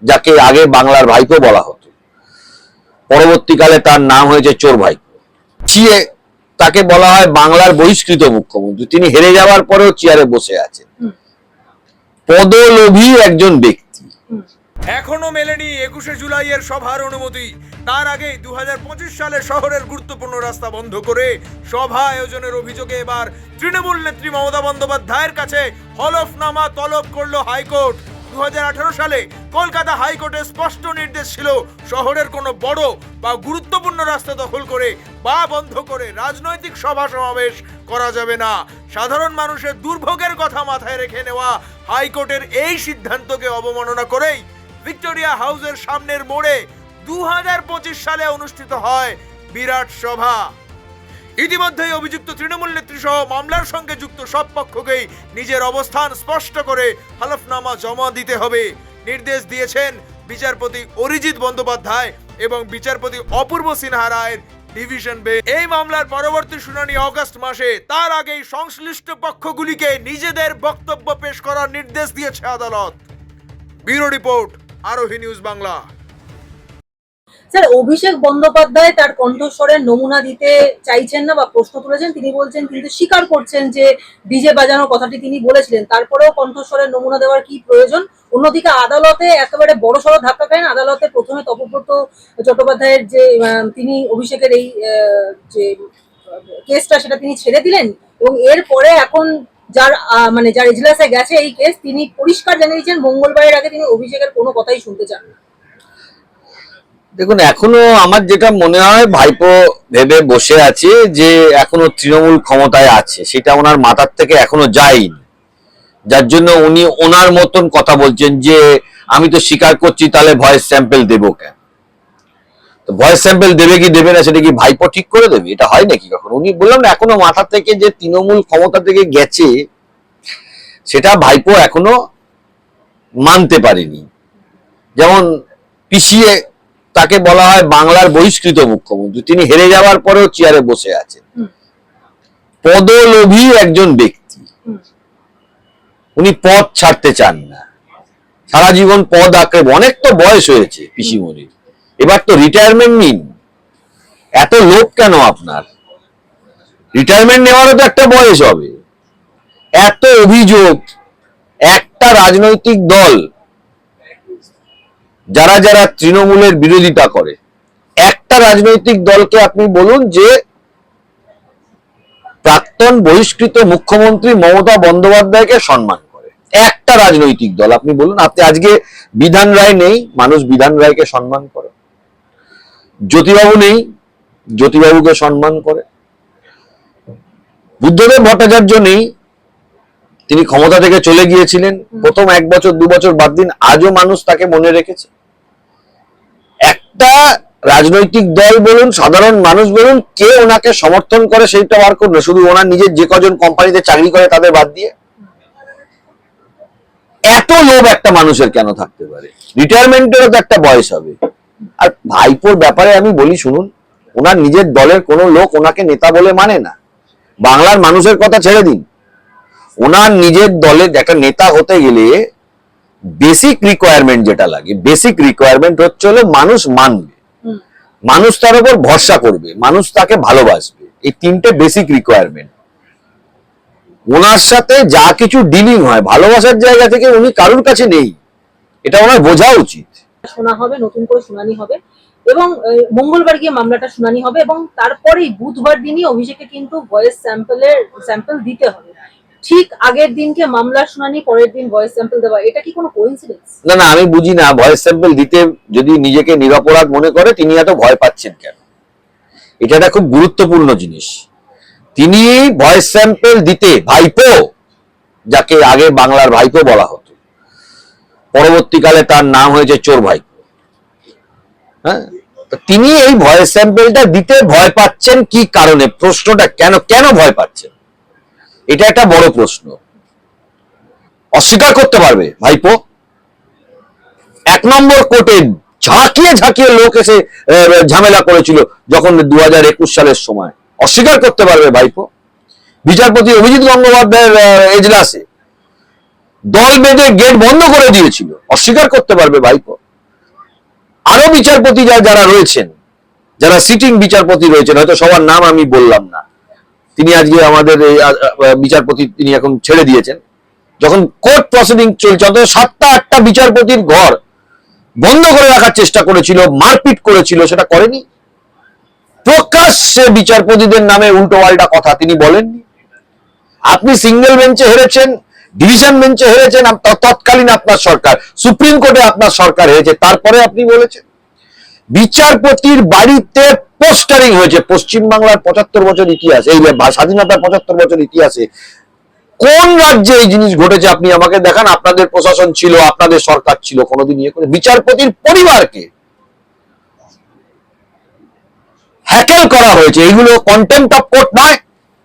যাকে আগে বাংলার ভাইপো বলা হতো, পরবর্তীকালে তার নাম হয়েছে চোর ভাইপো। চিয়ে তাকে বলা হয় বাংলার বহিষ্কৃত মুখ্যমন্ত্রী। তিনি হেরে যাওয়ার পরেও চেয়ারে বসে আছেন, পদলোভী একজন ব্যক্তি। এখনো মেলেনি 21শে জুলাইয়ের সভার অনুমতি। তার আগেই 2025 সালে শহরের গুরুত্বপূর্ণ রাস্তা বন্ধ করে সভা আয়োজনের অভিযোগে এবার তৃণমূল নেত্রী মমতা বন্দ্যোপাধ্যায়ের কাছে হলফনামা তলব করলো হাইকোর্ট। 2018 সালে কলকাতা হাইকোর্টের স্পষ্ট নির্দেশ ছিল, শহরের কোনো বড় বা গুরুত্বপূর্ণ রাস্তা দখল করে বা বন্ধ করে রাজনৈতিক সভা সমাবেশ করা যাবে না। সাধারণ মানুষের দুর্ভোগের কথা মাথায় রেখে নেওয়া হাইকোর্টের এই সিদ্ধান্তকে অবমাননা করেই ভিক্টোরিয়া হাউসের সামনের মোড়ে 2025 সালে অনুষ্ঠিত হয় বিরাট সভা। ইতিমধ্যেই অভিযুক্ত তৃণমূল নেত্রী সহ মামলার সঙ্গে যুক্ত সব পক্ষকেই নিজের অবস্থান স্পষ্ট করে হলফনামা জমা দিতে হবে নির্দেশ দিয়েছেন বিচারপতি অরিজিৎ বন্দ্যোপাধ্যায় এবং বিচারপতি অপূর্ব সিনহা রায়ের ডিভিশন বেঞ্চ। এই মামলার পরবর্তী শুনানি আগস্ট মাসে। তার আগেই সংশ্লিষ্ট পক্ষগুলিকে নিজেদের বক্তব্য পেশ করার নির্দেশ দিয়েছে আদালত। ব্যুরো রিপোর্ট, আরোহী নিউজ বাংলা। স্যার, অভিষেক বন্দ্যোপাধ্যায় তার কণ্ঠস্বরের নমুনা দিতে চাইছেন না বা প্রশ্ন তুলেছেন, তিনি বলছেন, কিন্তু স্বীকার করছেন যে ডিজে বাজানোর কথাটি তিনি বলেছিলেন, তারপরেও কণ্ঠস্বরের নমুনা দেওয়ার কি প্রয়োজন? অন্যদিকে আদালতে একেবারে বড়সড় ধাক্কা খান। আদালতে প্রথমে তপব্রত চট্টোপাধ্যায়ের যে তিনি অভিষেকের এই যে কেসটা সেটা তিনি ছেড়ে দিলেন এবং এরপরে এখন যার যার এজলাসে গেছে এই কেস, তিনি পরিষ্কার জানিয়ে দিয়েছেন মঙ্গলবারের আগে তিনি অভিষেকের কোনো কথাই শুনতে চান না। দেখুন, এখনো আমার যেটা মনে হয় ভাইপো ভেবে বসে আছে যে এখনো তৃণমূল ক্ষমতায় আছে, সেটা ওনার মাথার থেকে এখনো যায়নি, যার জন্য উনি ওনার মতন কথা বলছেন যে আমি তো স্বীকার করছি, তাহলে ভয়েস স্যাম্পল দেবো কেন? তো ভয়েস স্যাম্পল দেবে কি দেবে না সেটা কি ভাইপো ঠিক করে দেবে? এটা হয় নাকি কখনো? উনি বললাম না, এখনো মাথা থেকে যে তৃণমূল ক্ষমতা থেকে গেছে সেটা ভাইপো এখনো মানতে পারেনি। যেমন পিছিয়ে তাকে বলা হয় বাংলার বহিষ্কৃত মুখ্যমন্ত্রী, তিনি হেরে যাওয়ার পরেও চেয়ারে বসে আছেন, পদলোভী একজন ব্যক্তি। উনি পদ ছাড়তে চান না, সারা জীবন পদ আঁকড়ে। অনেক তো বয়স হয়েছে পিসিমণির, এবার তো রিটায়ারমেন্ট নিন। এত লোভ কেন আপনার? রিটায়ারমেন্ট নেওয়ারও তো একটা বয়স হবে। এত অভিযোগ, একটা রাজনৈতিক দল যারা যারা তৃণমূলের বিরোধিতা করে, একটা রাজনৈতিক দলকে আপনি বলুন যে প্রাক্তন বহিষ্কৃত মুখ্যমন্ত্রী মমতা বন্দ্যোপাধ্যায়কে সম্মান করে। একটা রাজনৈতিক দল আপনি বলুন। আপনি আজকে বিধান রায় নেই, মানুষ বিধান রায়কে সম্মান করে। জ্যোতিবাবু নেই, জ্যোতিবাবুকে সম্মান করে। বুদ্ধদেব ভট্টাচার্য নেই, তিনি ক্ষমতা থেকে চলে গিয়েছিলেন, প্রথম 1 বছর 2 বছর বাদ দিন, আজও মানুষ তাকে মনে রেখেছে। একটা রাজনৈতিক দল বলুন, সাধারণ মানুষ বলুন, কে ওনাকে সমর্থন করে সেইটা বার করবে, শুধু ওনার নিজের যে কজন কোম্পানিতে চাকরি করে তাদের বাদ দিয়ে। এত লোভ একটা মানুষের কেন থাকতে পারে? রিটায়ারমেন্টেরও তো একটা বয়স হবে। আর ভাইপোর ব্যাপারে আমি বলি, শুনুন, ওনার নিজের দলের কোনো লোক ওনাকে নেতা বলে মানে না। বাংলার মানুষের কথা ছেড়ে দিন, ওনার নিজের দলের একটা নেতা হতে গেলে বেসিক রিকোয়ারমেন্ট যেটা লাগে, বেসিক রিকোয়ারমেন্ট হচ্ছে হলো মানুষ মানবে, মানুষ তার উপর ভরসা করবে, মানুষ তাকে ভালোবাসবে। এই 3টে বেসিক রিকোয়ারমেন্ট। ওনার সাথে যা কিছু ডিলিং হয় ভালোবাসার জায়গা থেকে উনি কারোর কাছে নেই, এটা ওনার বোঝা উচিত। শোনা হবে, নতুন করে শুনানি হবে এবং মঙ্গলবার গিয়ে মামলাটা শুনানি হবে এবং তারপরেই বুধবার দিনই অভিষেকে কিন্তু ভয়েস স্যাম্পল দিতে হবে। ঠিক আগের দিনকে মামলার শুনানি, পরের দিন ভয়েস স্যাম্পল দেওয়া, এটা কি কোনো কোইন্সিডেন্স? না না, আমি বুঝি না ভয়েস স্যাম্পল দিতে যদি নিজেকে নিরপরাধ মনে করে তিনি এত ভয় পাচ্ছেন কেন? এটা একটা খুব গুরুত্বপূর্ণ জিনিস। তিনি ভয়েস স্যাম্পল দিতে, ভাইপো যাকে আগে বাংলার ভাইপো বলা হতো, পরবর্তীকালে তার নাম হয়েছে চোর ভাইপো, হ্যাঁ, তিনি এই ভয়েস স্যাম্পলটা দিতে ভয় পাচ্ছেন কি কারণে? প্রশ্নটা কেন কেন ভয় পাচ্ছেন, এটা একটা বড় প্রশ্ন। অস্বীকার করতে পারবে ভাইপো? 1 নম্বর কোর্টে ঝাঁকিয়ে ঝাঁকিয়ে লোক এসে ঝামেলা করেছিল যখন 2021 সালের সময়, অস্বীকার করতে পারবে ভাইপো? বিচারপতি অভিজিৎ গঙ্গোপাধ্যায়ের এজলাসে দল বেঁধে গেট বন্ধ করে দিয়েছিল, অস্বীকার করতে পারবে ভাইপো? আরো বিচারপতি যারা রয়েছেন, যারা সিটিং বিচারপতি রয়েছেন, হয়তো সবার নাম আমি বললাম না, তিনি আজকে আমাদের বিচারপতি তিনি এখন ছেড়ে দিয়েছেন, যখন কোর্ট প্রসিডিং চলছে অন্তত 7টা-8টা বিচারপতির ঘর বন্ধ করে রাখার চেষ্টা করেছিল, মারপিট করেছিল, সেটা করেনি। প্রকাশ্যে বিচারপতিদের নামে উল্টো পাল্টা কথা তিনি বলেননি। আপনি সিঙ্গেল বেঞ্চে হেরেছেন, ডিভিশন বেঞ্চে হেরেছেন, তৎকালীন আপনার সরকার, সুপ্রিম কোর্টে আপনার সরকার হেরেছে, তারপরে আপনি বলেছেন বিচারপতির বাড়িতে পোস্টারিং হয়েছে। পশ্চিমবাংলার 75 বছর ইতিহাস, এই স্বাধীনতার 75 বছর ইতিহাসে কোন রাজ্যে এই জিনিস ঘটেছে আপনি আমাকে দেখান। আপনাদের প্রশাসন ছিল, আপনাদের সরকার ছিল, কোনোদিন ইয়ে করে বিচারপতির পরিবারকে হ্যাকেল করা হয়েছে। এগুলো কন্টেম্প্ট অফ কোর্ট নয়,